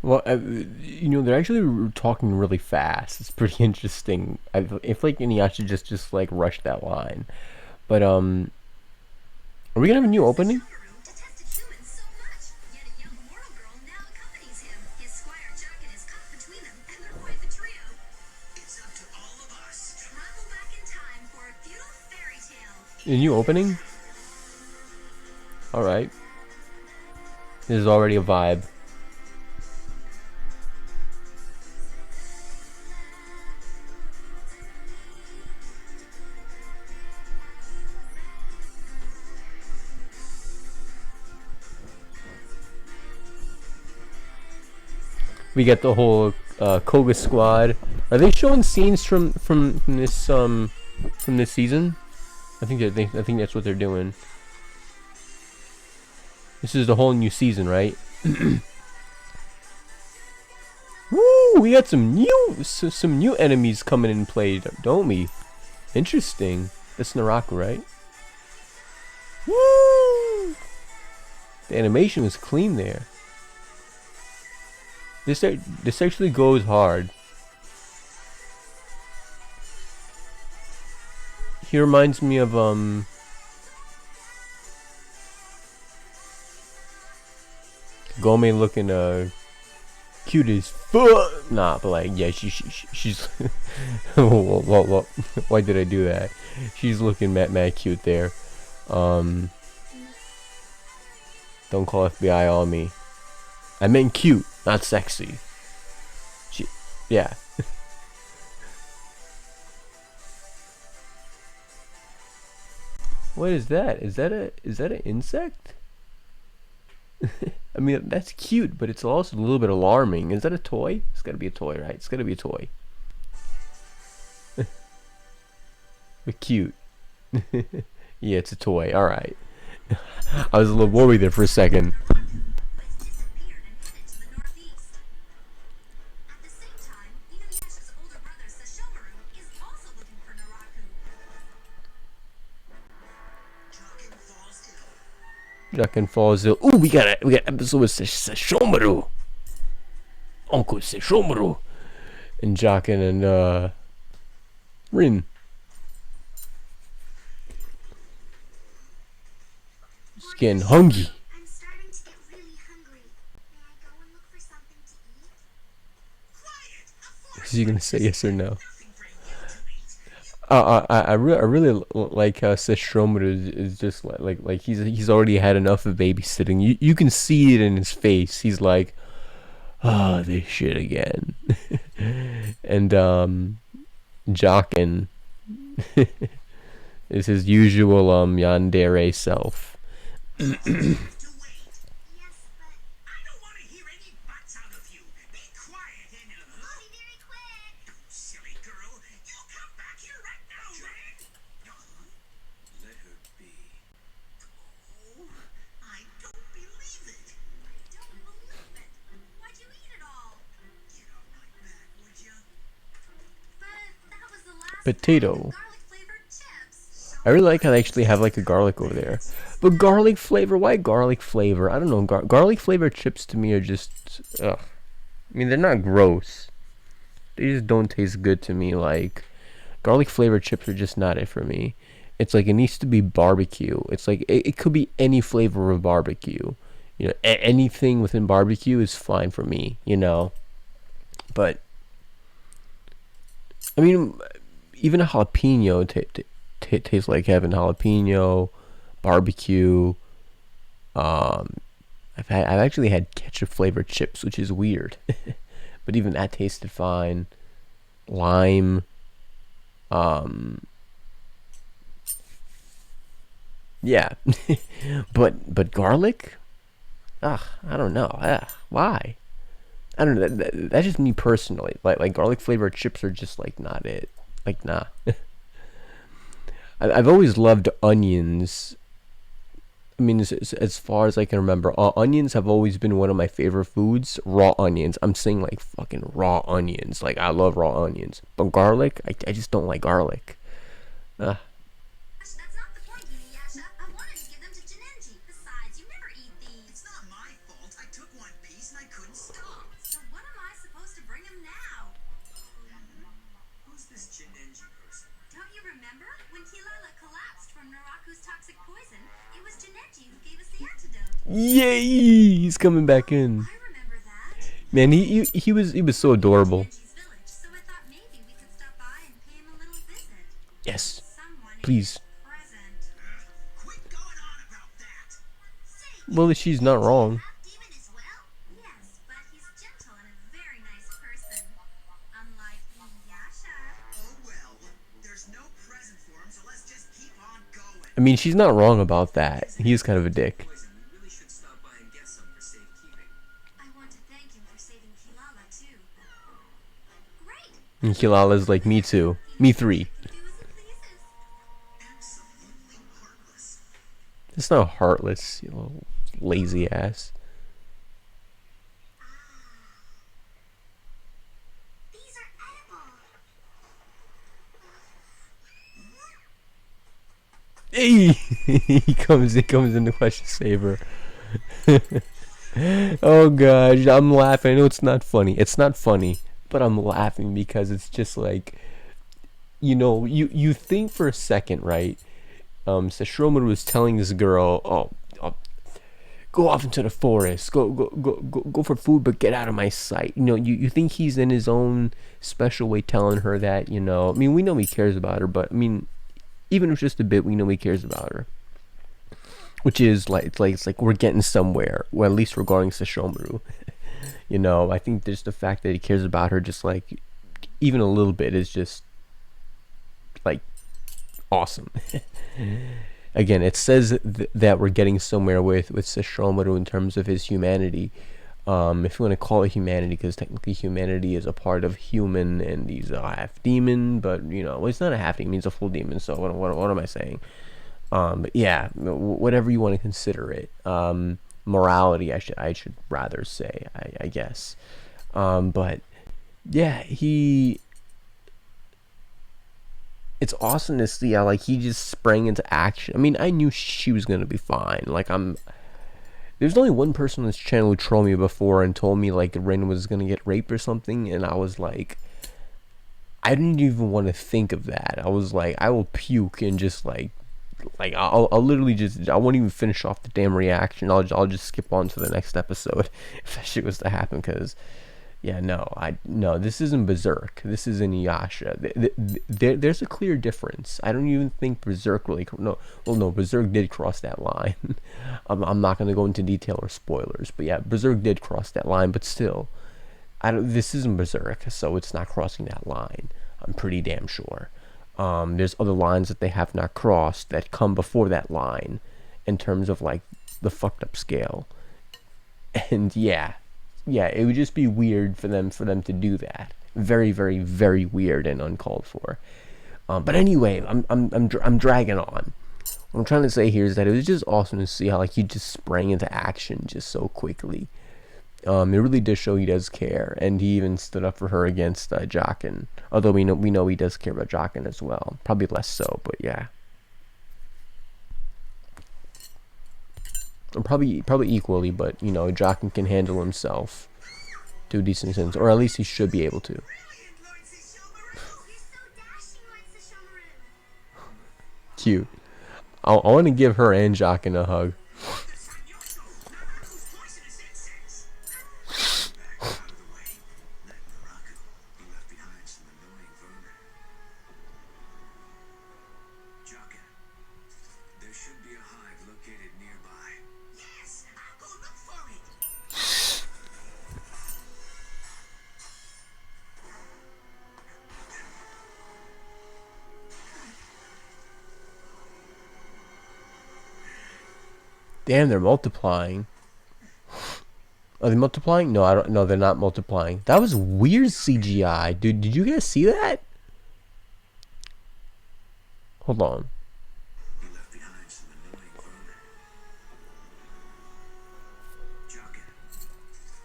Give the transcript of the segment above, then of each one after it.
Well, you know, they're actually talking really fast. It's pretty interesting. If like Inuyasha just like rushed that line, but are we gonna have a new opening? Sesshomaru detested humans so much, yet a young mortal girl now accompanies him. His squire JAKEN is caught between them, and they're quite the trio. It's up to all of us. Travel back in time for a feudal fairy tale. A new opening? All right, this is already a vibe. We get the whole Koga squad. Are they showing scenes from this season? I think that's what they're doing. This is the whole new season, right? Woo! We got some new enemies coming in play, don't we? Interesting. That's Naraku, right? Woo! The animation was clean there. This actually goes hard. He reminds me of Gome looking cute as fuck. Nah, but like yeah, she's well, why did I do that? She's looking mad cute there. Um, don't call FBI on me. I meant cute, not sexy. She, yeah. What is that? Is that an insect? I mean, that's cute, but it's also a little bit alarming. Is that a toy? It's gotta be a toy, right? It's gotta be a toy. But cute. Yeah, it's a toy. All right. I was a little worried there for a second. Has disappeared and headed to the northeast. At the same time, Inuyasha's older brother Sesshomaru is also looking for Naraku. JAKEN falls ill. Jaken falls ill. Ooh, we got episode with Sesshomaru. Uncle Sesshomaru. And Jaken and RIN. Just getting hungry. I'm starting to get really hungry. May I go and look for something to eat? Quiet! Is he gonna say yes or no? Nothing for you to eat. I really like how Sesshomaru is just like he's already had enough of babysitting. You can see it in his face. He's like, oh, this shit again. And Jaken is his usual yandere self. To wait. Yes, but I don't want to hear any buts out of you. Be quiet and I'll be very quick. Silly girl, you come back here right now, man. Let her be. Oh, I don't believe it. I don't believe it. Why'd you eat it all? Get off my back, would you? But that was the last Potato. garlic flavored chips. I really like how they actually have like a garlic over there. But garlic flavor? Why garlic flavor? I don't know. Garlic flavored chips to me are just. Ugh. I mean, they're not gross. They just don't taste good to me. Like, garlic flavored chips are just not it for me. It's like it needs to be barbecue. It's like it could be any flavor of barbecue. You know, anything within barbecue is fine for me. You know, but I mean, even a jalapeno tastes like heaven. Jalapeno, barbecue. Um, I've actually had ketchup flavored chips, which is weird, but even that tasted fine. Lime. Um, yeah, but garlic. Ugh, I don't know. Ugh, why? I don't know. That's just me personally. Like garlic flavored chips are just like not it. Like nah. I've always loved onions. I mean, as far as I can remember, onions have always been one of my favorite foods. Raw onions. I'm saying like fucking raw onions. Like I love raw onions. But garlic, I just don't like garlic. Uh, That's not the point, Inuyasha. I wanted to give them to Jinenji. Besides, you never eat these. It's not my fault. I took one piece and I couldn't stop. So remember when Kilala collapsed from Naraku's toxic poison? It was Janeji who gave us the antidote. Yay! He's coming back in. I remember that. Man, he was so adorable. Janeji's village, so I thought maybe we could stop by and pay him a little visit. Yes, Someone please. needed a present. Quit going on about that. Say, Well, she's not wrong. Black Demon as well? Yes, but he's gentle and a very nice person. Unlike Inuyasha. Oh well, there's no present for him, so let's just keep on going. I mean, she's not wrong about that. He's kind of a dick. We really should stop by and get some for safekeeping. I want to thank you for saving Kilala too. Great. And Kilala's like, me too. Me three. Do as it pleases. Absolutely heartless. It's not heartless, you little lazy ass. These are edible. Hey, he comes in to question Saber. Oh gosh, I'm laughing. I know it's not funny. It's not funny, but I'm laughing because it's just like, you think for a second, right? Sesshomaru was telling this girl, oh, go off into the forest, go for food, but get out of my sight. You think he's in his own special way telling her that, I mean, we know he cares about her, but I mean, even if it's just a bit, we know he cares about her. Which is it's like we're getting somewhere, well, at least regarding Sesshomaru. I think just the fact that he cares about her, just like even a little bit, is just like awesome. Again, it says that we're getting somewhere with Sesshomaru in terms of his humanity. If you want to call it humanity, because technically humanity is a part of human, and he's a half demon, but well, he's not a half demon, he's a full demon. So what am I saying? But yeah, whatever you want to consider it. Morality, I should rather say, I guess. But yeah, it's awesome to see how he just sprang into action. I mean, I knew she was gonna be fine. There's only one person on this channel who trolled me before and told me RIN was gonna get raped or something, and I was like, I didn't even want to think of that. I was like, I will puke and just I'll literally I won't even finish off the damn reaction. I'll just skip on to the next episode if that shit was to happen. Because yeah, no, this isn't Berserk. This is Inuyasha. There's a clear difference. I don't even think Berserk really. No, Berserk did cross that line. I'm not gonna go into detail or spoilers, but yeah, Berserk did cross that line. But still, this isn't Berserk, so it's not crossing that line. I'm pretty damn sure. There's other lines that they have not crossed that come before that line in terms of the fucked up scale. And yeah, it would just be weird for them to do that. Very, very, very weird and uncalled for. But anyway, I'm dragging on. What I'm trying to say here is that it was just awesome to see how he just sprang into action just so quickly. It really does show he does care, and he even stood up for her against JAKEN. Although we know he does care about JAKEN as well, probably less so, but yeah. Or probably equally, but JAKEN can handle himself to a decent extent, or at least he should be able to. Brilliant, Lord Sesshomaru. You're so dashing, Lord Sesshomaru. Cute. I want to give her and JAKEN a hug. Naraku's poisonous insects. Back out of the way. Let Naraku be left behind some annoying vermin. JAKEN, there should be a hive located nearby. Yes, I'll go look for it. Damn, they're multiplying. Are they multiplying? No, I don't. No, they're not multiplying. That was weird CGI, dude. Did you guys see that? Hold on. Be left behind some annoying vermin. JAKEN,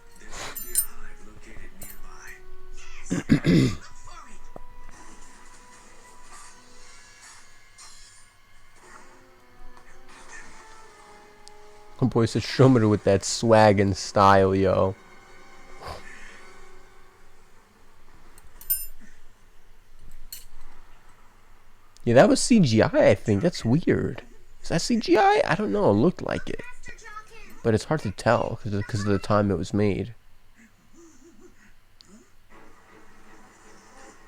there should be a hive located nearby. Yes, I'll go look for it. My boy Sesshomaru with that swag and style, yo. Yeah, that was CGI, I think. That's weird. Is that CGI? I don't know. It looked like it. Master Jokin. But it's hard to tell because of the time it was made.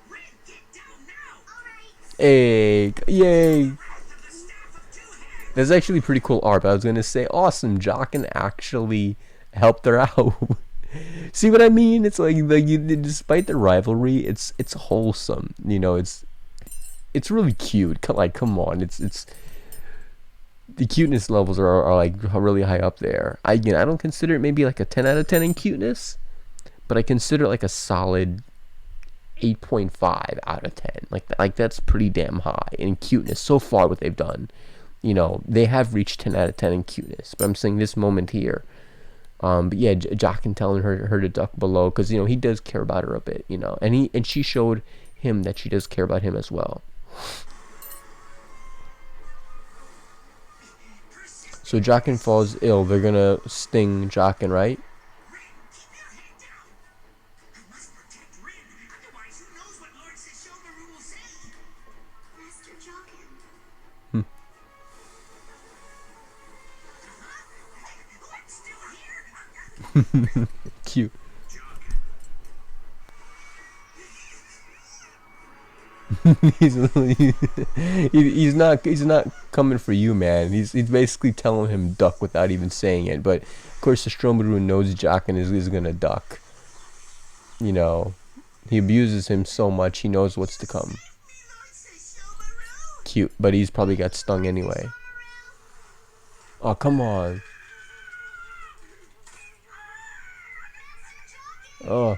Rin, get down now. All right. Hey, yay! Wrath of the staff of two hands. That's actually pretty cool art. But I was gonna say, awesome. Jocken actually helped her out. See what I mean? It's like despite the rivalry, it's wholesome. You know, it's really cute. Like, come on, it's the cuteness levels are like really high up there. I don't consider it maybe like a 10 out of 10 in cuteness, but I consider it like a solid 8.5 out of 10. Like that's pretty damn high in cuteness so far. What they've done, you know, they have reached 10 out of 10 in cuteness. But I'm saying this moment here. But yeah, Jocken telling her to duck below because you know he does care about her a bit, you know, and she showed him that she does care about him as well. So Jocken falls ill. They're gonna sting Jocken, right? Rin, keep your head down. I must protect Rin. Otherwise, who knows what Lord Sesshomaru will say? Master Jokin. Hmm. What's still here? Cute. he's he's not coming for you, man. He's basically telling him duck without even saying it. But of course, the Sesshomaru knows Jocken is gonna duck. You know, he abuses him so much. He knows what's to come. Save me, Lord Sesshomaru. Cute, but he's probably got stung anyway. Oh, come on. Oh,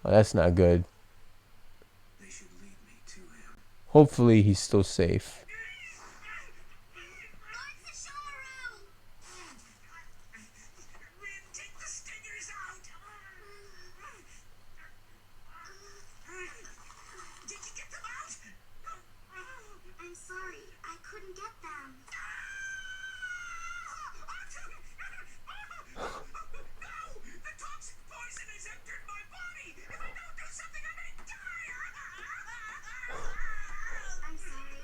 that's not good. They should lead me to him. Hopefully, he's still safe. Lord Sesshomaru. Rin, take the stingers out. Did you get them out? I'm sorry, I couldn't get them. No! The toxic poison has entered my body! If I don't do something, I may die! I'm sorry.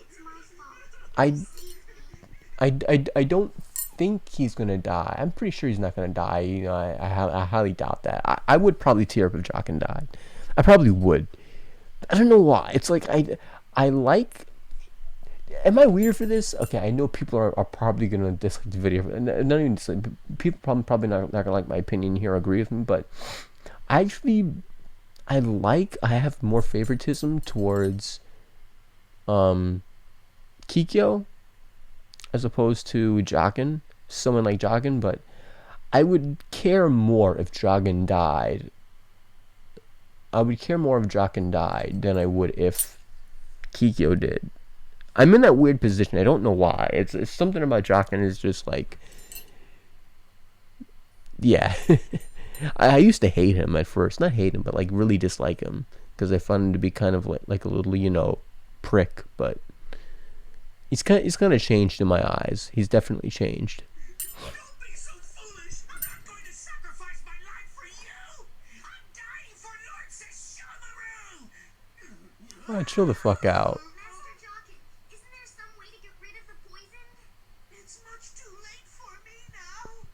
It's my fault. I don't think he's gonna die. I'm pretty sure he's not gonna die. You know, I highly doubt that. I would probably tear up if Jocken died. I probably would. I don't know why. It's like I like. Am I weird for this? Okay, I know people are probably gonna dislike the video, and not even dislike. People probably not gonna like my opinion here, or agree with me. But I actually I have more favoritism towards Kikyo as opposed to Jocken. Someone like Jocken, but I would care more if Jocken died. I would care more if Jocken died than I would if Kikyo did. I'm in that weird position. I don't know why. It's something about Jocken is just like, yeah. I used to hate him at first. Not hate him, but like really dislike him because I found him to be kind of like a little, you know, prick. But he's kind of changed in my eyes. He's definitely changed. Don't be so foolish! I'm not going to sacrifice my life for you! I'm dying for Lord Sesshomaru! Oh, chill the fuck out. Master Jokin, isn't there some way to get rid of the poison? It's much too late for me now.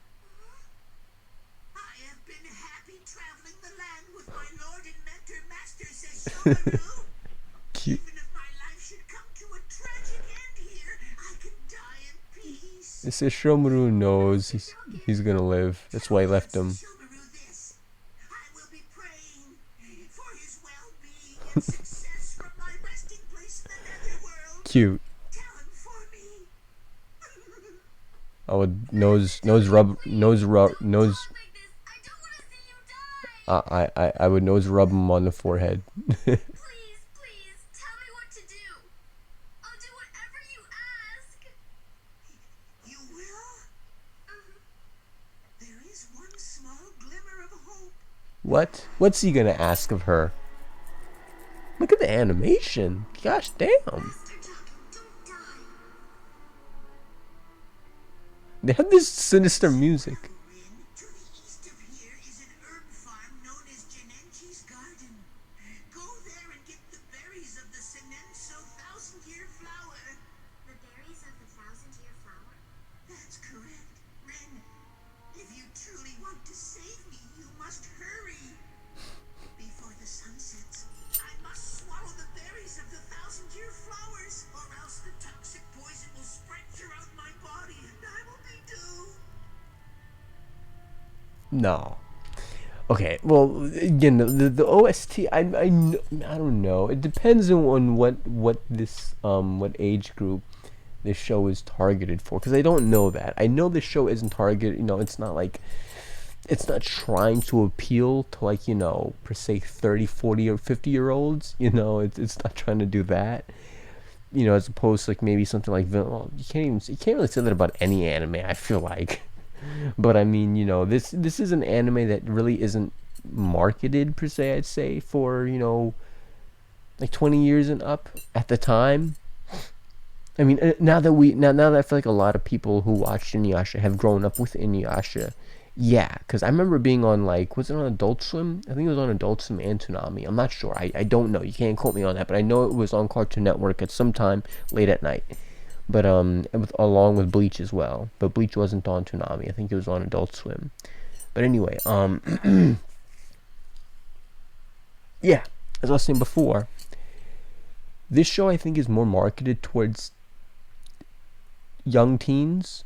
I have been happy traveling the land with my lord and mentor, Master Sesshomaru. Cute. Even if my life should come to a tragic end here, I can die in peace. Sesshomaru knows he's gonna live. That's why he left him. Sesshomaru this. I will be praying for his well-being and success from my resting place in the netherworld. Cute. Tell him for me. I would nose rub. Like this. I don't want to see you die. I would nose rub him on the forehead. Please, tell me what to do. I'll do whatever you ask. You will? There is one small glimmer of hope. What? What's he gonna ask of her? Look at the animation. Gosh damn. Master Jokin, don't die. They have this sinister music. Rin, to the east of here is an herb farm known as Janenchi's Garden. Go there and get the berries of the No. Okay, well, again, the OST, I don't know. It depends on what this what age group this show is targeted for, because I don't know that. I know this show isn't targeted. It's not like it's not trying to appeal to, like, per se 30, 40, or 50-year-olds. It's not trying to do that. As opposed to, like, maybe something like, well, you can't really say that about any anime, I feel like. But I mean, this is an anime that really isn't marketed per se, I'd say, for, like 20 years and up at the time. I mean, now that I feel like a lot of people who watched Inuyasha have grown up with Inuyasha. Yeah, because I remember being on, like, was it on Adult Swim? I think it was on Adult Swim and Toonami. I'm not sure. I don't know. You can't quote me on that, but I know it was on Cartoon Network at some time late at night. But along with Bleach as well. But Bleach wasn't on Toonami. I think it was on Adult Swim. But anyway, yeah, as I was saying before, this show I think is more marketed towards young teens.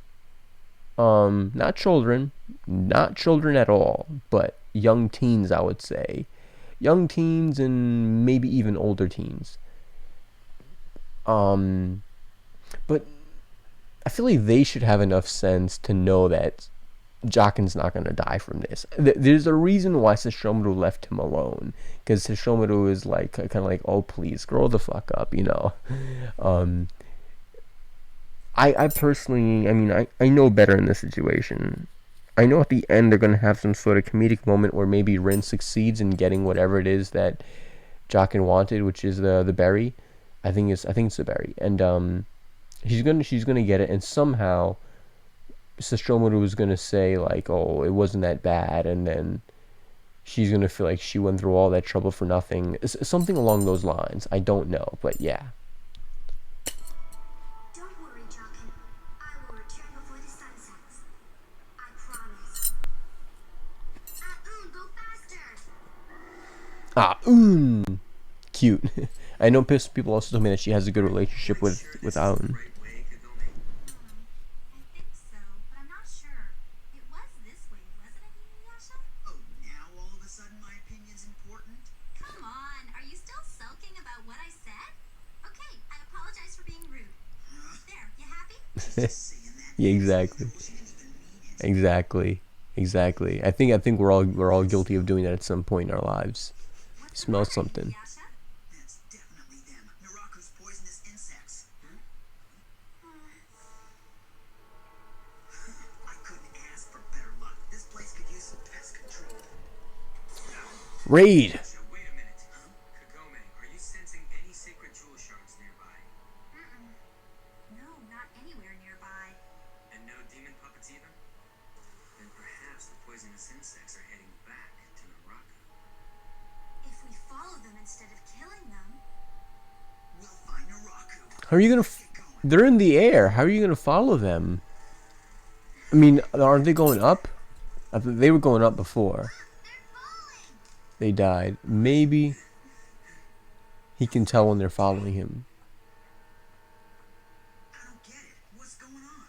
Not children at all, but young teens, I would say. Young teens and maybe even older teens. But I feel like they should have enough sense to know that Jaken's not going to die from this. There's a reason why Sesshomaru left him alone. Because Sesshomaru is like, kind of like, oh, please, grow the fuck up. I personally, I mean, I know better in this situation. I know at the end they're going to have some sort of comedic moment where maybe Rin succeeds in getting whatever it is that Jaken wanted, which is the berry. I think it's the berry. And she's gonna get it, and somehow Sesshomaru is gonna say, like, oh, it wasn't that bad, and then she's gonna feel like she went through all that trouble for nothing. Something along those lines. I don't know, but yeah. Don't worry, Jaken. I will return before the sun sets. I promise. Go faster! Cute. I know people also told me that she has a good relationship with Aun. Right way, Kagome? I think so, but I'm not sure. It was this way, wasn't it, Inuyasha? Oh, now all of a sudden my opinion's important? Come on, are you still sulking about what I said? Okay, I apologize for being rude. There, you happy? Just saying that. Yeah, exactly. She didn't even mean it. Exactly. I think we're all guilty of doing that at some point in our lives. What's the Smell matter, something. Inuyasha? That's definitely them. Naraku's poisonous insects. I couldn't ask for better luck. This place could use some pest control. Raid. So wait a minute. Kagome, are you sensing any sacred jewel shards nearby? No, not anywhere nearby. And no demon puppets either? Then perhaps the poisonous insects are heading back to Naraku. If we follow them instead of killing them, We'll find Naraku. How are you gonna? Get going. They're in the air. How are you gonna follow them? I mean, aren't they going up? I thought they were going up before. they're falling! They died. Maybe he can tell when they're following him. I don't get it. What's going on?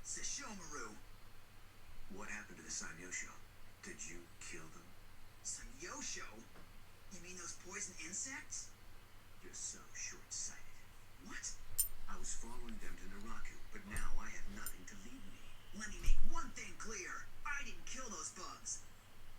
Sesshomaru! What happened to the Sanyosho? Did you kill them? Sanyosho? You mean those poison insects? You're so short-sighted. What? I was following them to Naraku, but now I have nothing to lead me. Let me make one thing clear. I didn't kill those bugs.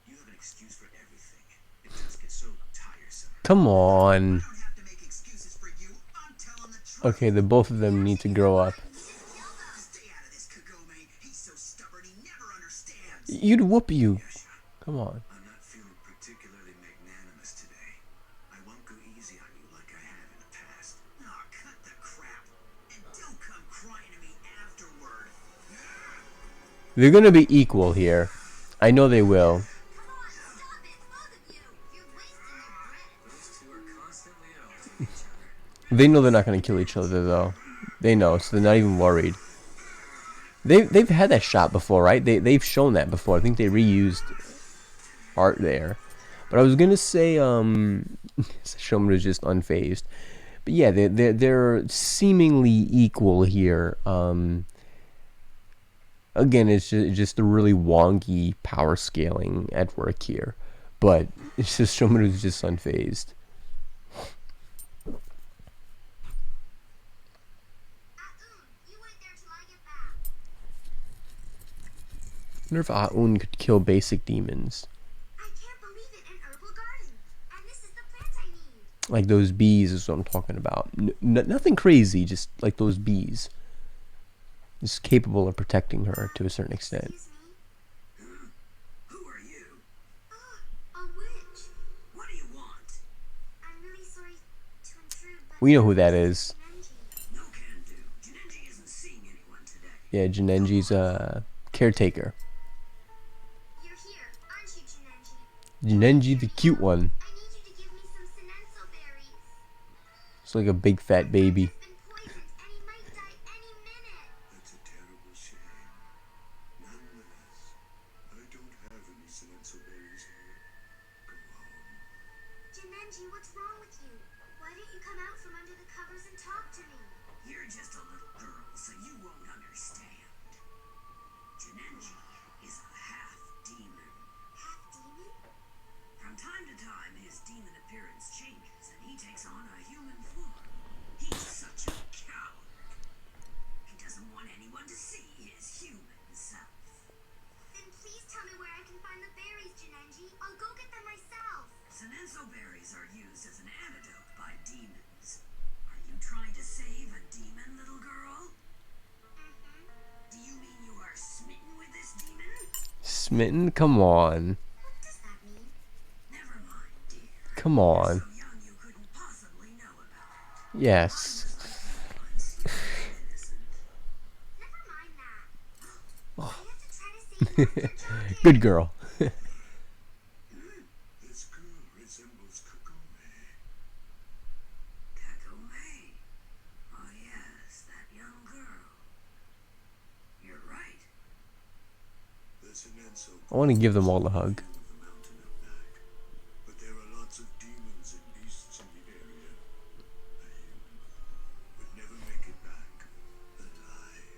You have an excuse for everything. It does get so tiresome. Come I on. don't have to make excuses for you. I'm telling the truth. Okay, the both of them need to grow up. Stay out of this, Kagome. He's so stubborn he never understands. You'd whoop you. Yasha, Come on. I'm not feeling particularly magnanimous today. I won't go easy on you like I have in the past. Aw, cut the crap. And don't come crying to me afterward. They're gonna be equal here. I know they will. Come on, stop it, both of you! You're wasting your breath. Those two are constantly at odds with each other. They know they're not gonna kill each other though. They know, so they're not even worried. They've had that shot before, right? They've shown that before. I think they reused art there. But I was gonna say Sesshomaru is just unfazed. But yeah, they're seemingly equal here. Again, it's just a really wonky power scaling at work here, but it's just Shomaru's just unfazed. You wait there till I get back. I wonder if Aun could kill basic demons. I can't believe it, an herbal garden. And this is the plant I need. Like those bees is what I'm talking about. Nothing crazy, just like those bees. Just capable of protecting her to a certain extent. Excuse me? Who are you? A witch. What do you want? I'm really sorry to intrude, but We know who that is. Genenji. No can do. Jinenji isn't seeing anyone today. Yeah, Jinenji's caretaker. You're here, aren't you, Genenji? Jinenji the cute one. I need you to give me some Senenso berries. It's like a big fat baby. He's been poisoned, and he might die any minute. That's a terrible shame. Nonetheless, I don't have any Senenso berries here. Go home. Genenji, what's wrong with you? Why don't you come out from under the covers and talk to me? You're just a little girl, so you won't understand. Jinenji is a half-demon. Half demon? From time to time, his demon appearance changes, and he takes on a human form. He's such a coward. He doesn't want anyone to see his human self. Then please tell me where I can find the berries, Genenji. I'll go get them myself. Senenso berries are used as an antidote by demons. Are you trying to save a demon, little girl? Do you mean you are smitten with this demon? Smitten? Come on. What does that mean? Never mind, dear. Come on. So young you couldn't possibly know about it. Yes. Once you were innocent. Never mind that. I have to try to save Master Jaken. Good girl. This girl resembles Kakome. Kakome? Oh yes, that young girl. You're right. The Senenso I want to give them all a hug. of the mountain of night. But there are lots of demons and beasts in the area. A human would never make it back alive.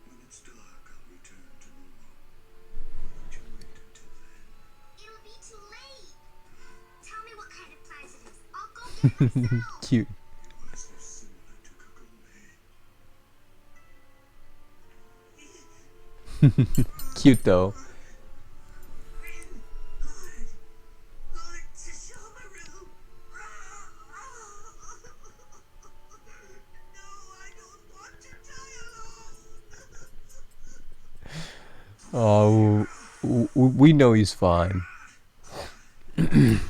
When it's dark, I'll return to normal. Why don't you wait until then? It'll be too late. Tell me what kind of plant it is. I'll go get it myself. Cute. Was this similar to Kakome? Cute though. Lord Sesshomaru! No, I don't want to die alone! Oh, we know he's fine. The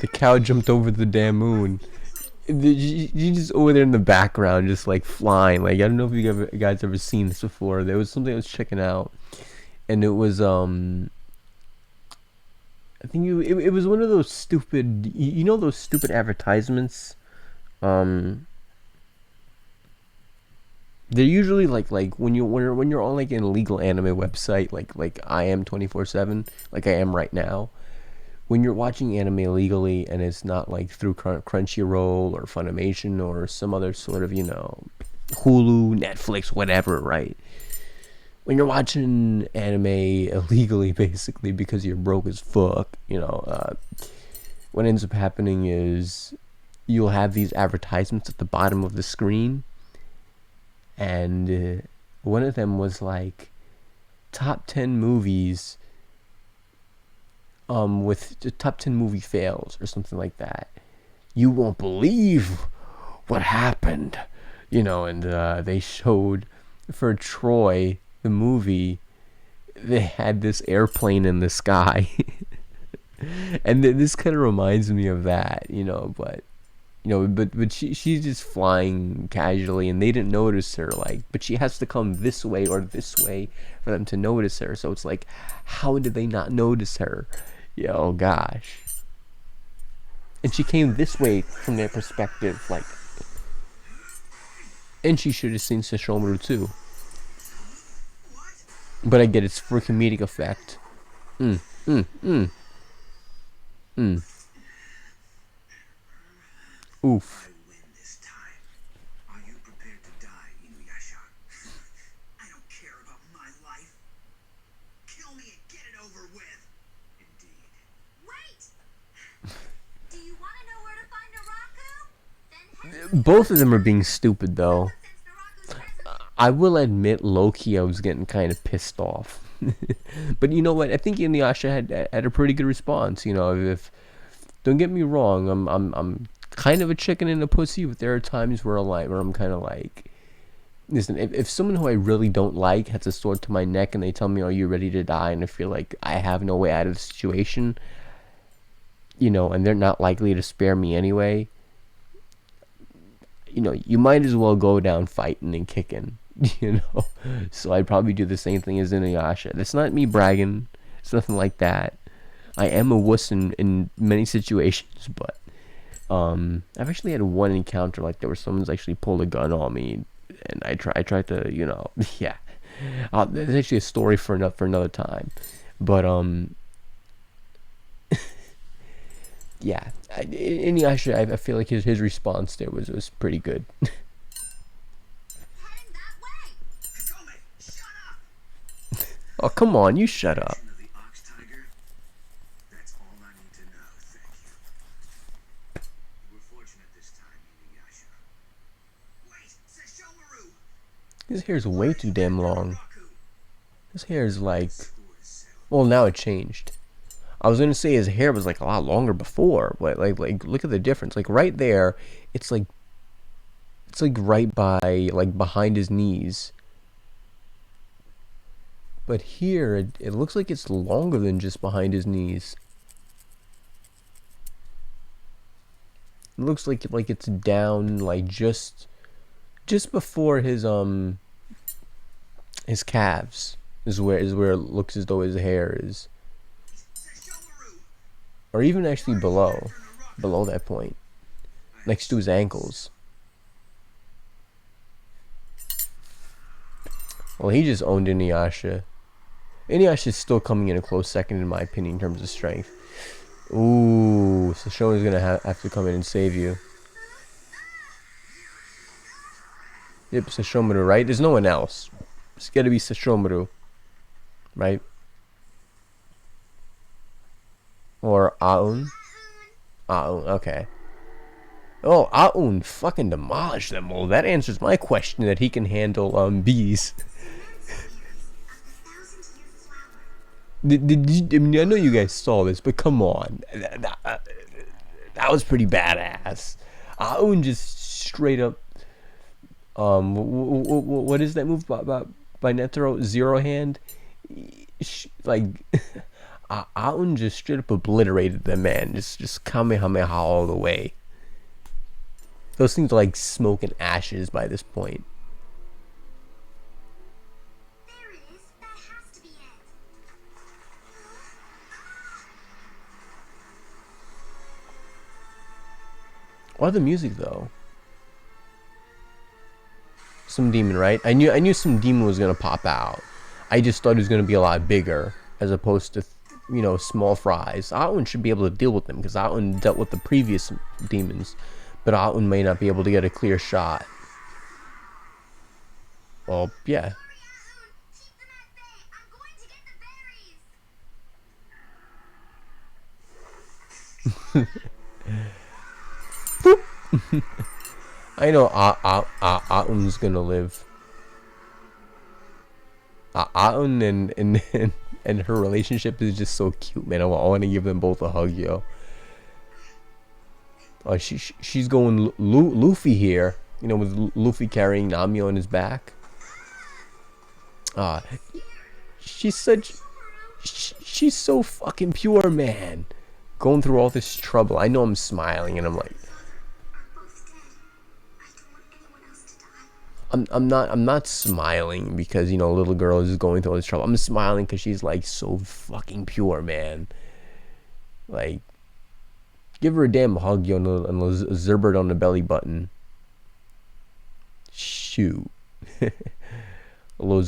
cow jumped over the damn moon. You just over there in the background, just like flying. Like I don't know if you guys ever seen this before. There was something I was checking out, and it was I think it was one of those stupid, you know, those stupid advertisements. They're usually like when you're on like an illegal anime website, like I am 24/7, like I am right now. When you're watching anime illegally and it's not like through Crunchyroll or Funimation or some other sort of, you know, Hulu, Netflix, whatever, right? When you're watching anime illegally, basically because you're broke as fuck, you know, what ends up happening is you'll have these advertisements at the bottom of the screen, and one of them was like top 10 movies with the top 10 movie fails or something like that. You won't believe what happened, you know. And they showed for Troy the movie, they had this airplane in the sky. And this kind of reminds me of that, you know. But you know, but she's just flying casually, and they didn't notice her. Like, but she has to come this way or this way for them to notice her. So it's like, how did they not notice her? Oh gosh. And she came this way from their perspective, like. And she should have seen Sesshomaru too. But I get it's for comedic effect. Oof. I win this time. Are you prepared to die, Inuyasha? I don't care about my life. Kill me and get it over with. Indeed. Wait! Do you want to know where to find Naraku? Then head Both of them are being stupid though. since Naraku's present. I will admit, low-key, I was getting kind of pissed off. But you know what? I think Inuyasha had a pretty good response. You know, if don't get me wrong, I'm kind of a chicken and a pussy, but there are times where I'm kind of like, listen, if someone who I really don't like has a sword to my neck and they tell me, "Are you ready to die?" and I feel like I have no way out of the situation, you know, and they're not likely to spare me anyway, you know, you might as well go down fighting and kicking, you know. So I'd probably do the same thing as Inuyasha. That's not me bragging. It's nothing like that. I am a wuss in many situations, but I've actually had one encounter like that where someone's actually pulled a gun on me, and I tried to, you know, yeah. There's actually a story for another time, but yeah. Inuyasha, I feel like his response there was pretty good. Heading that way. Kagome, shut up! Oh, come on, you shut up. Of the ox tiger? That's all I need to know, thank you. You were fortunate this time, Inuyasha. Wait, Sesshomaru! His hair's way too damn long. Naraku! His hair is like, Score is settled. well, now it changed. I was gonna say his hair was like a lot longer before, but like look at the difference. Like right there, it's like right by like behind his knees. But here it looks like it's longer than just behind his knees. It looks like it's down like just before his calves is where it looks as though his hair is. Sesshomaru! Or even actually below that point, next to his ankles. Well, he just owned Inuyasha. Inuyasha's still coming in a close second in my opinion in terms of strength. Ooh, so Shona's gonna have to come in and save you. Yep, Sesshomaru, right? There's no one else. It's gotta be Sesshomaru, right? Or Aun. Aun, okay. Oh, Aun fucking demolished them all. That answers my question that he can handle bees. Did you, I mean, I know you guys saw this, but come on. That was pretty badass. Aun just straight up what is that move by Netero? Zero hand? Like Aun just straight up obliterated the man. Just Kamehameha all the way. Those things are like smoke and ashes by this point. There it is. That has to be it. Or the music though. Some demon, right? I knew some demon was gonna pop out. I just thought it was gonna be a lot bigger as opposed to, you know, small fries. Aun should be able to deal with them because Aun dealt with the previous demons, but Aun may not be able to get a clear shot. Well, yeah. Hurry, Ahun. Keep them at bay. I'm going to get the berries. I know Aun's gonna live. Aun and her relationship is just so cute, man. I want to give them both a hug, yo. She's going Luffy here, you know, with Luffy carrying Nami on his back. She's so fucking pure, man. Going through all this trouble. I know I'm smiling and I'm like, We're both dead. I don't want anyone else to die. I'm not smiling because, you know, little girl is going through all this trouble. I'm smiling because she's like so fucking pure, man. Like, give her a damn hug, yo, and a zerbert on the belly button. Shoot. A little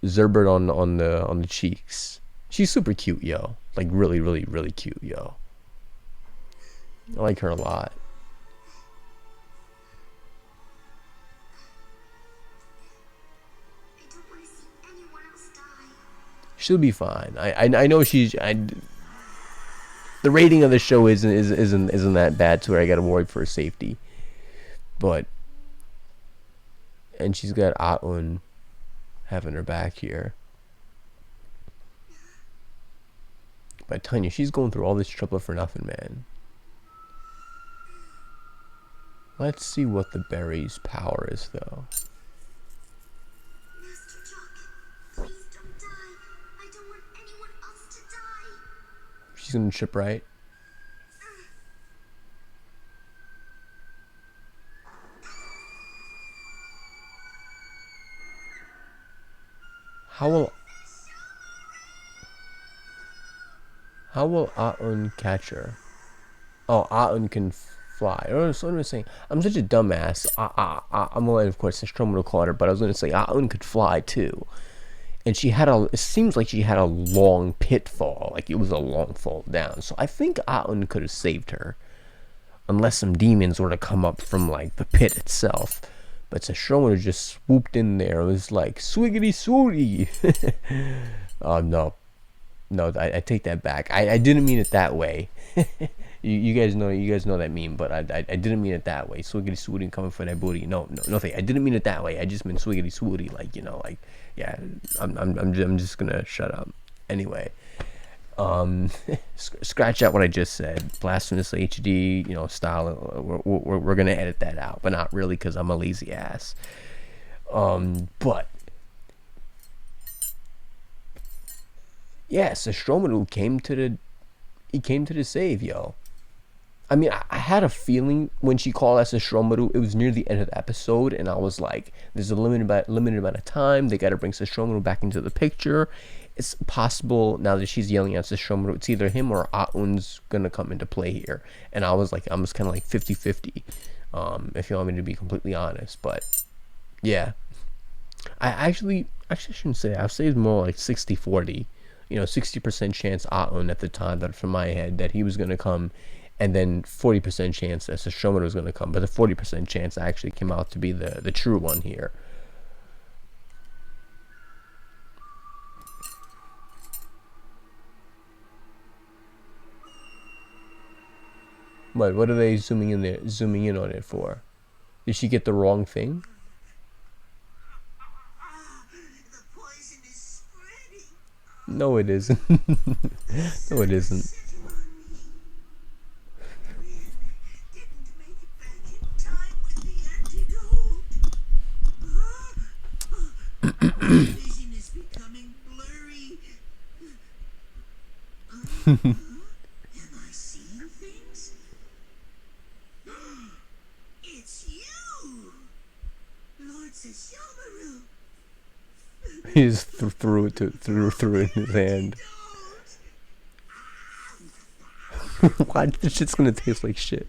zerbert on the cheeks. She's super cute, yo. Like really, really, really cute, yo. I like her a lot. I don't want to see anyone else die. She'll be fine. I know the rating of the show isn't that bad to where I gotta worry for her safety. But and she's got Atun having her back here. But Tanya, she's going through all this trouble for nothing, man. Let's see what the berry's power is, though. Master Jaken, please don't die. I don't want anyone else to die. She's gonna trip, right? How will Atun catch her? Oh, Atun can fly. Oh, so I'm saying, I'm such a dumbass. I'm gonna, of course, Sesshomaru caught her, but I was gonna say Atun could fly too. And she had it seems like she had a long pitfall, like it was a long fall down. So I think Atun could have saved her, unless some demons were to come up from like the pit itself. But Sesshomaru just swooped in there. It was like swiggity swooty. Oh no, I take that back. I didn't mean it that way. you guys know that meme, but I didn't mean it that way. Swiggity swooty coming for that booty. No, I didn't mean it that way. I just meant swiggity swooty, like like yeah. I'm just gonna shut up. Anyway, scratch out what I just said. Blasphemous HD, style. We're gonna edit that out, but not really because I'm a lazy ass. But yeah, Sesshomaru came to the save, yo. I mean, I had a feeling when she called us Sesshomaru, it was near the end of the episode, and I was like, there's a limited amount of time. They got to bring Sesshomaru back into the picture. It's possible now that she's yelling at Sesshomaru, it's either him or Aun's gonna come into play here. And I was kind of like 50-50, if you want me to be completely honest. But yeah, I actually shouldn't say. I'll say it's more like 60-40. 60% chance Aun at the time, that from my head, that he was gonna come, and then 40% chance that Sesshomaru was gonna come. But the 40% chance actually came out to be the true one here. What are they zooming in on it for? Did she get the wrong thing? The poison is spreading. No, it isn't. No, it isn't. Sitting on me. Didn't make it back in time with the antidote. My vision is becoming blurry. Am I seeing things? It's you, Lord Sesshomaru. He just threw it in his hand. Why? This shit's gonna taste like shit.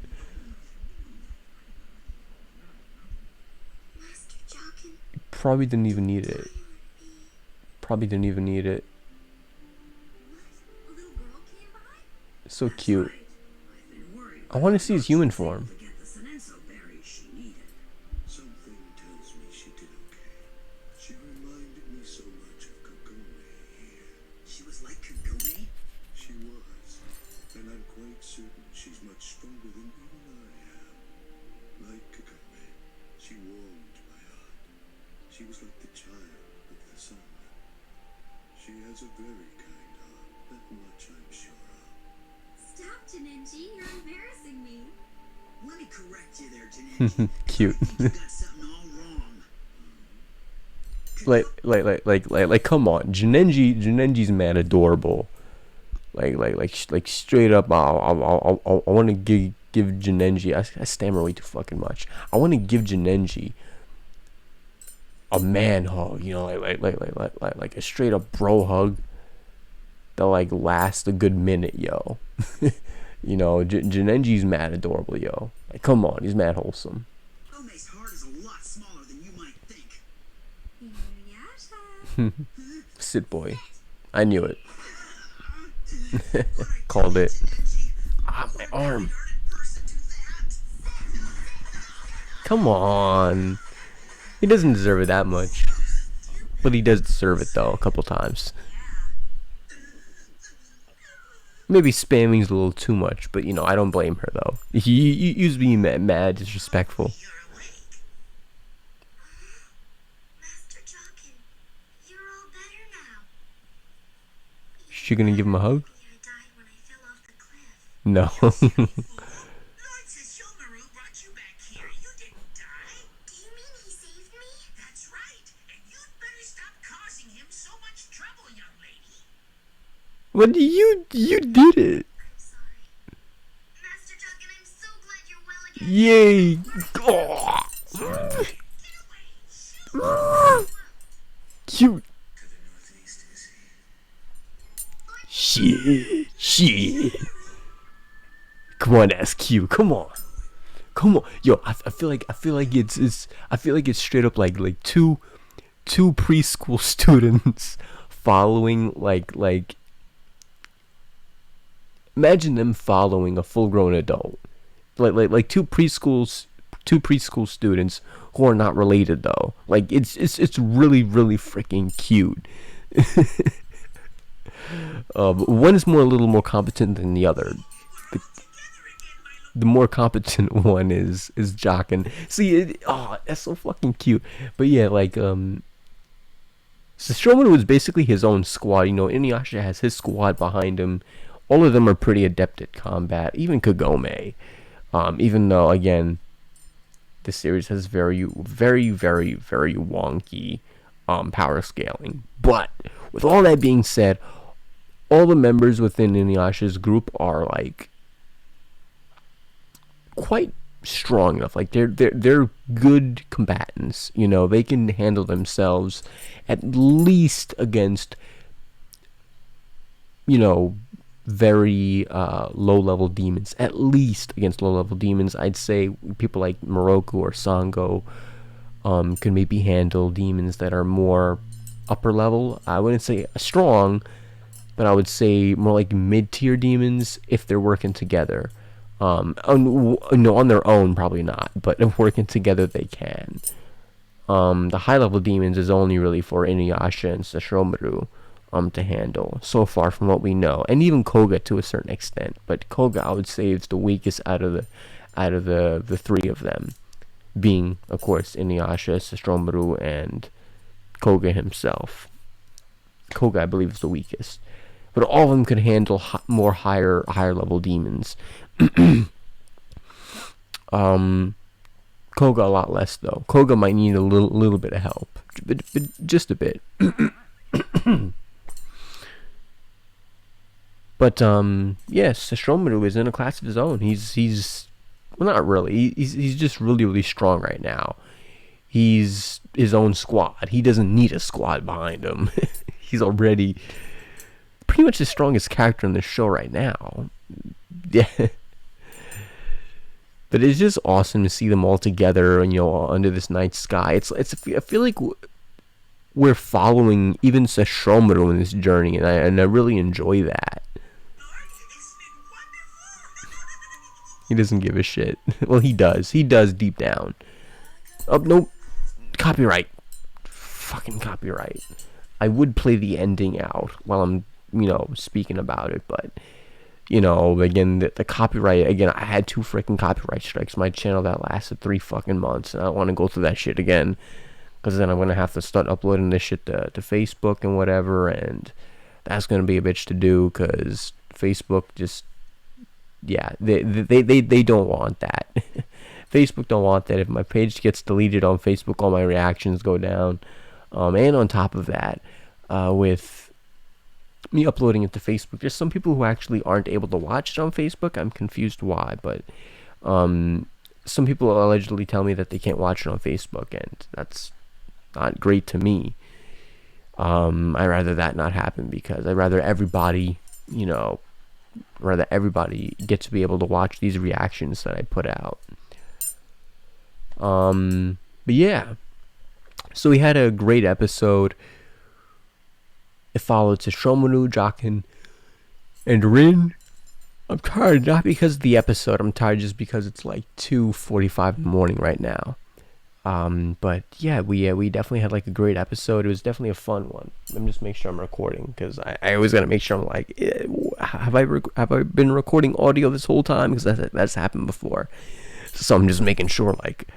Master Jaken, Probably didn't even need it. Probably didn't even need it. a little girl came by? So cute. I've been worried. I want to see his human form. To get the Senenso berry she needed. Something tells me she did okay. She reminded me so much of Kagome here. She was like Kagome? She was, and I'm quite certain she's much stronger than even I am. Like Kagome, she warmed my heart. She was like the child of the sun. She has a very kind heart, that much I'm sure of. Stop, Jinenji. You're embarrassing me. Let me correct you there, Jinenji. Cute. I think you got something all wrong. Like, come on. Jinenji's mad adorable. Like straight up. I want to give Jinenji. I stammer way too fucking much. I want to give Jinenji a man hug. Like a straight up bro hug that like lasts a good minute, yo. Jinenji's mad adorable, yo. Like, come on, he's mad wholesome. Kagome's heart is a lot smaller than you might think. Inuyasha. Sit boy. I knew it. Called it. Ah, my arm. Come on. He doesn't deserve it that much. But he does deserve it, though, a couple times. Maybe spamming's a little too much, but, I don't blame her, though. He was being mad disrespectful. You're awake. Master Jaken, you're all better now. She gonna give him a hug? I died when I fell off the cliff. No. Lord Sesshomaru brought you back here. You didn't die. Do you mean he saved me? That's right. And you'd better stop causing him so much trouble, young lady. What you did it. I'm sorry. Master Jaken, I'm so glad you're well again. Yay. Oh. Get away. Shoot. Cute. To the northeast, is he? Shit. Come on, that's cute. Come on. Yo, I feel like it's straight up like two preschool students following like imagine them following a full-grown adult. Like two preschool students who are not related though. Like it's really freaking cute. One is a little more competent than the other. The more competent one is Jaken. See, that's so fucking cute. But yeah, like Sesshomaru was basically his own squad. Inuyasha has his squad behind him. All of them are pretty adept at combat. Even Kagome. Even though, again, this series has very wonky power scaling. But with all that being said, all the members within Inuyasha's group are like quite strong enough. Like they're good combatants. They can handle themselves at least against very low level demons. At least against low level demons, I'd say people like Moroku or Sango can maybe handle demons that are more upper level. I wouldn't say strong, but I would say more like mid-tier demons if they're working together. On their own, probably not, but if working together, they can. The high-level demons is only really for Inuyasha and Sesshomaru to handle, so far from what we know, and even Koga to a certain extent. But Koga, I would say, is the weakest out of the three of them, being, of course, Inuyasha, Sesshomaru, and Koga himself. Koga, I believe, is the weakest. But all of them could handle more higher level demons. Koga a lot less though. Koga might need a little bit of help, but just a bit. But yes, Sesshomaru is in a class of his own. He's well, not really. He's just really strong right now. He's his own squad. He doesn't need a squad behind him. He's already pretty much the strongest character in the show right now. Yeah. But it's just awesome to see them all together, under this night sky. I feel like we're following even Sesshomaru in this journey, and I really enjoy that. He doesn't give a shit. Well, he does. He does deep down. Oh, nope. Copyright. Fucking copyright. I would play the ending out while I'm, speaking about it, but, again, the copyright, again, I had 2 freaking copyright strikes. My channel that lasted 3 fucking months, and I don't want to go through that shit again, because then I'm going to have to start uploading this shit to Facebook and whatever, and that's going to be a bitch to do, because Facebook just, yeah, they don't want that. Facebook don't want that. If my page gets deleted on Facebook, all my reactions go down, and on top of that, with me uploading it to Facebook, there's some people who actually aren't able to watch it on Facebook. I'm confused why, but some people allegedly tell me that they can't watch it on Facebook, and that's not great to me. I'd rather that not happen, because I'd rather everybody get to be able to watch these reactions that I put out. But yeah, so we had a great episode. It followed Sesshomaru, Jaken, And RIN, I'm tired not because of the episode. I'm tired just because it's like 2:45 in the morning right now. But yeah, we definitely had like a great episode. It was definitely a fun one. Let me just make sure I'm recording because I always gotta make sure I'm like, have I been recording audio this whole time? Because that's happened before. So I'm just making sure like,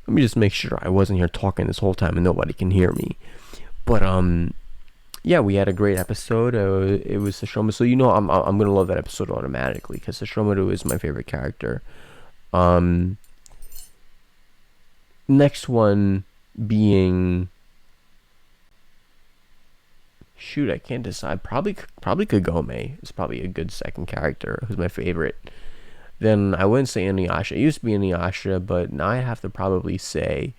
let me just make sure I wasn't here talking this whole time and nobody can hear me. But yeah, we had a great episode. It was Sesshomaru. So I'm gonna love that episode automatically because Sesshomaru is my favorite character. Next one being, shoot, I can't decide. Probably Kagome is probably a good second character. Who's my favorite? Then I wouldn't say Inuyasha. It used to be Inuyasha, but now I have to probably say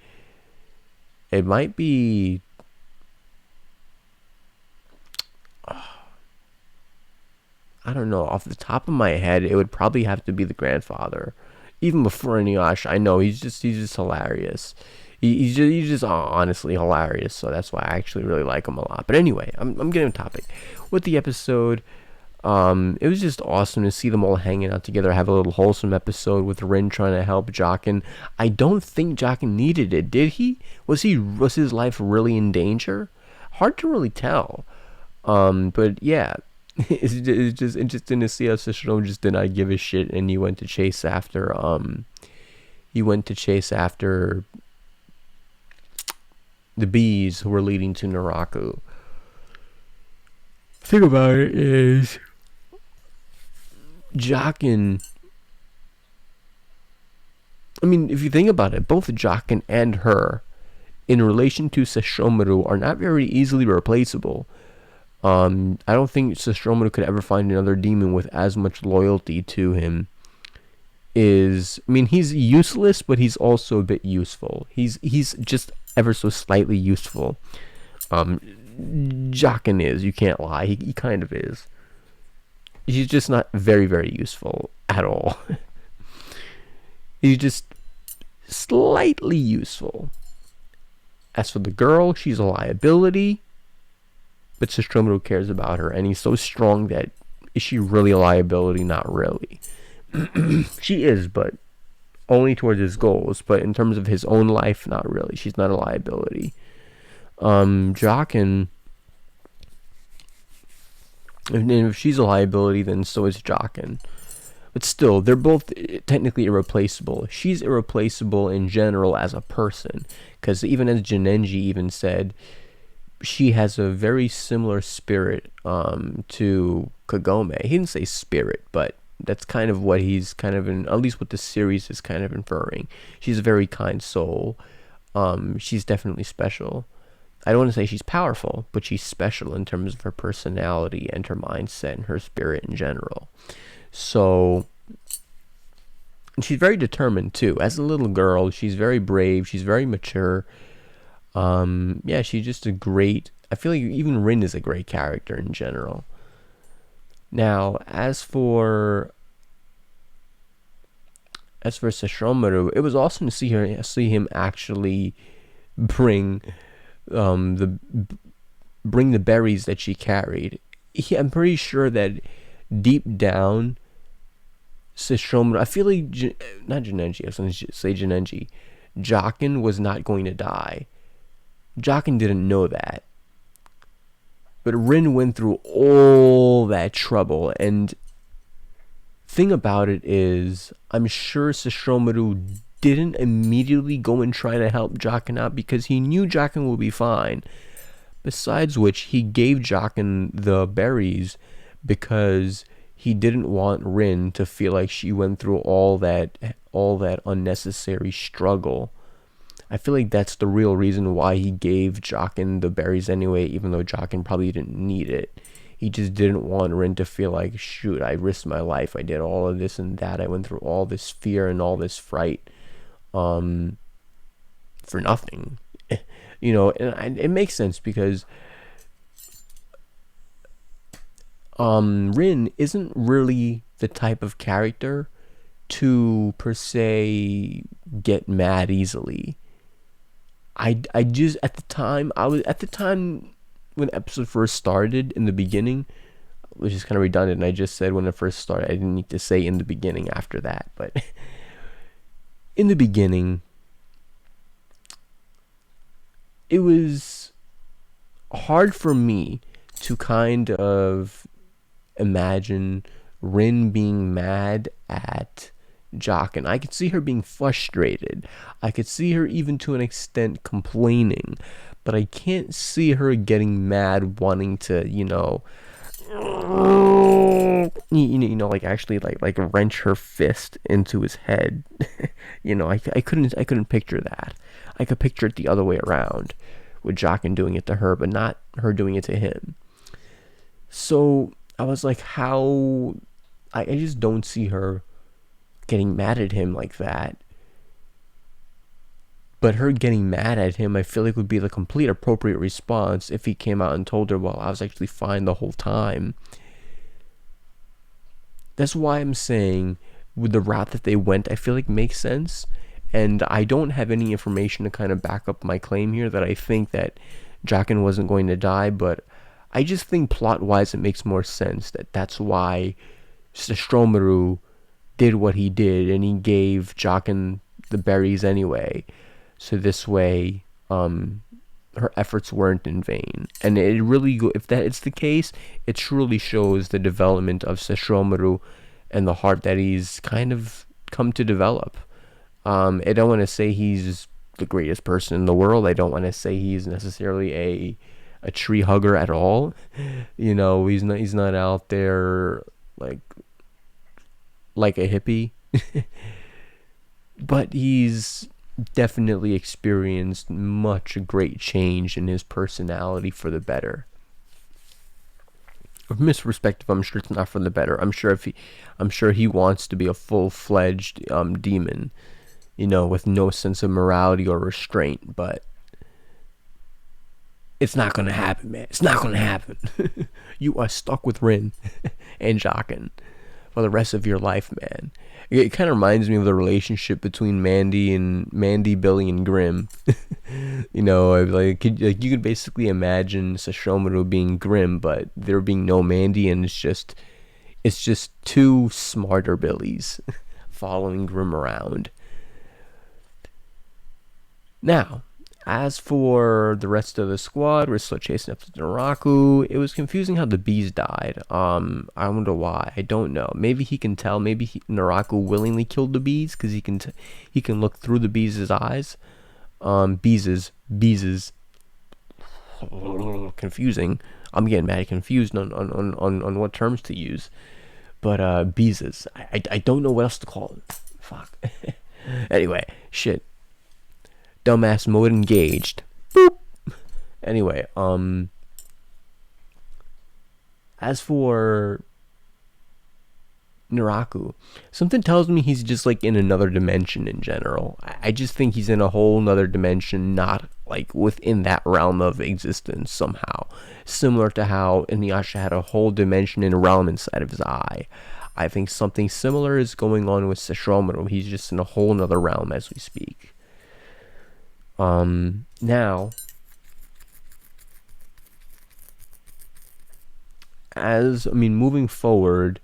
it might be. I don't know. Off the top of my head, it would probably have to be the grandfather. Even before Inuyasha, I know he's just hilarious. He's just honestly hilarious. So that's why I actually really like him a lot. But anyway, I'm getting on topic with the episode. It was just awesome to see them all hanging out together. Have a little wholesome episode with Rin trying to help JAKEN. I don't think JAKEN needed it, did he? Was his life really in danger? Hard to really tell. But yeah, it's just interesting to see how Sesshomaru just did not give a shit, and he went to chase after the bees who were leading to Naraku. Thing about it is, JAKEN. I mean, if you think about it, both JAKEN and her, in relation to Sesshomaru, are not very easily replaceable. I don't think Sesshomaru could ever find another demon with as much loyalty to him. I mean, he's useless, but he's also a bit useful. He's just ever so slightly useful. JAKEN is, you can't lie, he kind of is. He's just not very, very useful at all. He's just slightly useful. As for the girl, she's a liability. But Sesshomaru cares about her, and he's so strong that, is she really a liability? Not really. She is, but only towards his goals. But in terms of his own life, not really. She's not a liability. JAKEN, and if she's a liability, then so is JAKEN. But still, they're both technically irreplaceable. She's irreplaceable in general as a person, because even as Jinenji even said, she has a very similar spirit to Kagome. He didn't say spirit, but that's kind of what he's kind of at least what the series is kind of inferring. She's a very kind soul. She's definitely special. I don't want to say she's powerful, but she's special in terms of her personality and her mindset and her spirit in general. So, and she's very determined too. As a little girl, she's very brave. She's very mature. Yeah, she's just a great. I feel like even Rin is a great character in general. Now, as for Sesshomaru, it was awesome to see him actually bring the berries that she carried. I'm pretty sure that deep down, Sesshomaru, I feel like not Jinenji, I was going to say Jinenji, JAKEN was not going to die. JAKEN didn't know that. But Rin went through all that trouble, and thing about it is, I'm sure Sesshomaru didn't immediately go and try to help JAKEN out because he knew JAKEN would be fine. Besides which, he gave JAKEN the berries because he didn't want Rin to feel like she went through all that unnecessary struggle. I feel like that's the real reason why he gave JAKEN the berries anyway, even though JAKEN probably didn't need it. He just didn't want Rin to feel like, shoot, I risked my life. I did all of this and that. I went through all this fear and all this fright for nothing. And it makes sense because Rin isn't really the type of character to, per se, get mad easily. I just, at the time when episode first started, in the beginning, which is kind of redundant. I just said when it first started. I didn't need to say in the beginning after that, but in the beginning, it was hard for me to kind of imagine Rin being mad at JAKEN. I could see her being frustrated. I could see her even to an extent complaining, but I can't see her getting mad, wanting to, like actually like wrench her fist into his head. I couldn't picture that. I could picture it the other way around, with JAKEN doing it to her, but not her doing it to him. So I was like, how? I just don't see her getting mad at him like that. But her getting mad at him, I feel like would be the complete appropriate response if he came out and told her, well, I was actually fine the whole time. That's why I'm saying with the route that they went, I feel like makes sense. And I don't have any information to kind of back up my claim here that I think that JAKEN wasn't going to die, but I just think plot-wise it makes more sense that that's why Sesshomaru did what he did, and he gave JAKEN the berries anyway. So this way, her efforts weren't in vain. And it really, if that is the case, it truly shows the development of Sesshomaru and the heart that he's kind of come to develop. I don't want to say he's the greatest person in the world. I don't want to say he's necessarily a tree hugger at all. He's not out there like a hippie. But he's definitely experienced much great change in his personality for the better. From his perspective, I'm sure it's not for the better. I'm sure he wants to be a full-fledged demon, with no sense of morality or restraint, but it's not gonna happen, man. It's not gonna happen. You are stuck with Rin and JAKEN for the rest of your life, man. It kind of reminds me of the relationship between Mandy, Billy, and Grimm. You could basically imagine Sesshomaru being Grimm, but there being no Mandy, and it's just two smarter Billies following Grimm around. Now, as for the rest of the squad, we're still chasing after Naraku. It was confusing how the bees died. I wonder why. I don't know. Maybe he can tell. Maybe Naraku willingly killed the bees because he can look through the bees' eyes. Bees. Confusing. I'm getting mad confused on what terms to use. But bees. I don't know what else to call it. Fuck. Anyway, shit. Dumbass mode engaged. Boop. Anyway, as for Naraku, something tells me he's just like in another dimension in general. I just think he's in a whole nother dimension, not like within that realm of existence somehow. Similar to how Inuyasha had a whole dimension and realm inside of his eye. I think something similar is going on with Sesshomaru. He's just in a whole nother realm as we speak. Now, moving forward,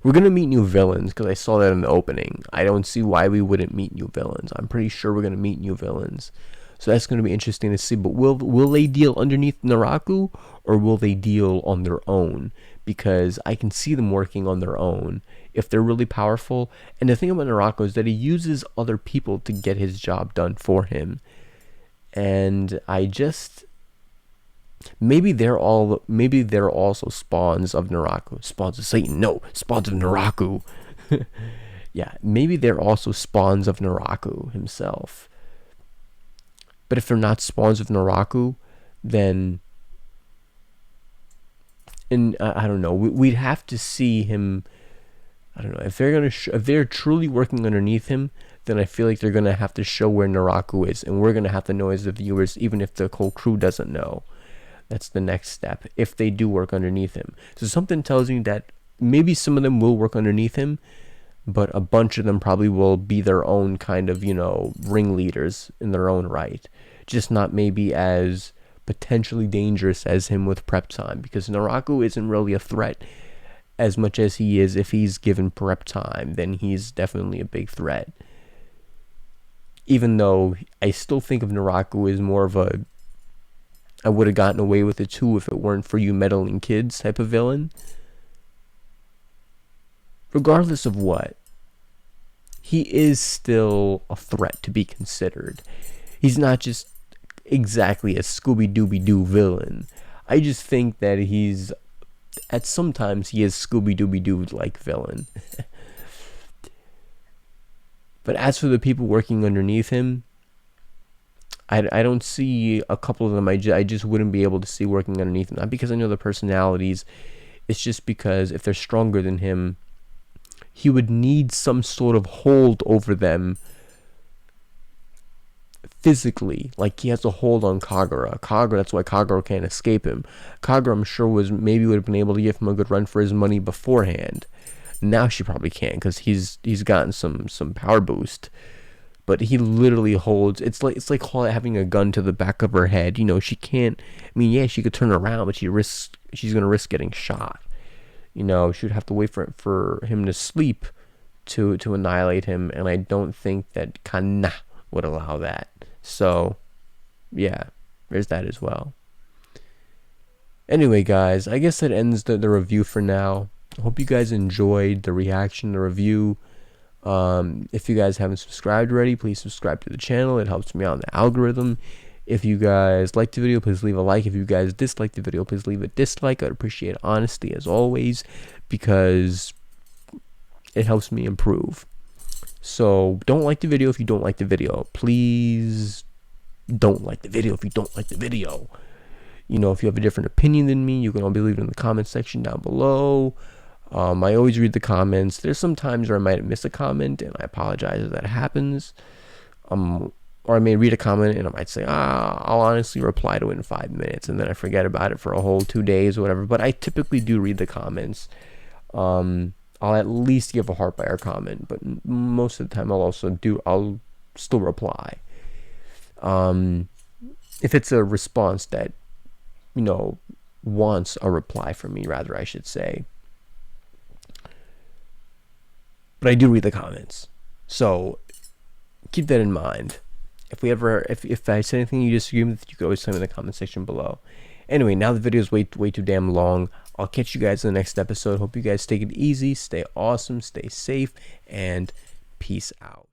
we're going to meet new villains, because I saw that in the opening. I don't see why we wouldn't meet new villains. I'm pretty sure we're going to meet new villains. So that's going to be interesting to see. But will they deal underneath Naraku, or will they deal on their own? Because I can see them working on their own if they're really powerful. And the thing about Naraku is that he uses other people to get his job done for him. And maybe they're also spawns of Naraku. Spawns of Satan. No, spawns of Naraku. Yeah, maybe they're also spawns of Naraku himself. But if they're not spawns of Naraku, then I don't know. We'd have to see him. I don't know if they're truly working underneath him. Then I feel like they're gonna have to show where Naraku is, and we're gonna have to know as the viewers, even if the whole crew doesn't know. That's the next step, if they do work underneath him. So something tells me that maybe some of them will work underneath him, but a bunch of them probably will be their own kind of, ringleaders in their own right. Just not maybe as potentially dangerous as him with prep time, because Naraku isn't really a threat as much as he is. If he's given prep time, then he's definitely a big threat. Even though I still think of Naraku as more of a, I would have gotten away with it too if it weren't for you meddling kids type of villain. Regardless of what, he is still a threat to be considered. He's not just exactly a Scooby-Dooby-Doo villain. I just think that he's, at sometimes he is Scooby-Dooby-Doo like villain. But as for the people working underneath him, I don't see a couple of them. I just wouldn't be able to see working underneath him. Not because I know the personalities. It's just because if they're stronger than him, he would need some sort of hold over them physically. Like he has a hold on Kagura. That's why Kagura can't escape him. Kagura, I'm sure, would have been able to give him a good run for his money beforehand. Now she probably can't because he's gotten some power boost. But he literally holds. It's like having a gun to the back of her head. You know, she can't. I mean, yeah, she could turn around, but she's gonna risk getting shot. You know, she would have to wait for him to sleep to annihilate him, and I don't think that Kana would allow that. So, yeah, there's that as well. Anyway, guys, I guess that ends the review for now. I hope you guys enjoyed the reaction, the review. If you guys haven't subscribed already, please subscribe to the channel. It helps me out in the algorithm. If you guys liked the video, please leave a like. If you guys disliked the video, please leave a dislike. I'd appreciate honesty as always, because it helps me improve. So don't like the video if you don't like the video. Please don't like the video if you don't like the video. You know, if you have a different opinion than me, you can always leave it in the comment section down below. I always read the comments. There's some times where I might miss a comment, and I apologize if that happens. Or I may read a comment and I might say, I'll honestly reply to it in 5 minutes, and then I forget about it for a whole 2 days or whatever. But I typically do read the comments. I'll at least give a heart by our comment, but most of the time I'll still reply. If it's a response that, you know, wants a reply from me, rather, I should say. But I do read the comments, so keep that in mind. If I say anything you disagree with, you can always tell me in the comment section below. Anyway, now the video is way too damn long. I'll catch you guys in the next episode. Hope you guys take it easy, stay awesome, stay safe, and peace out.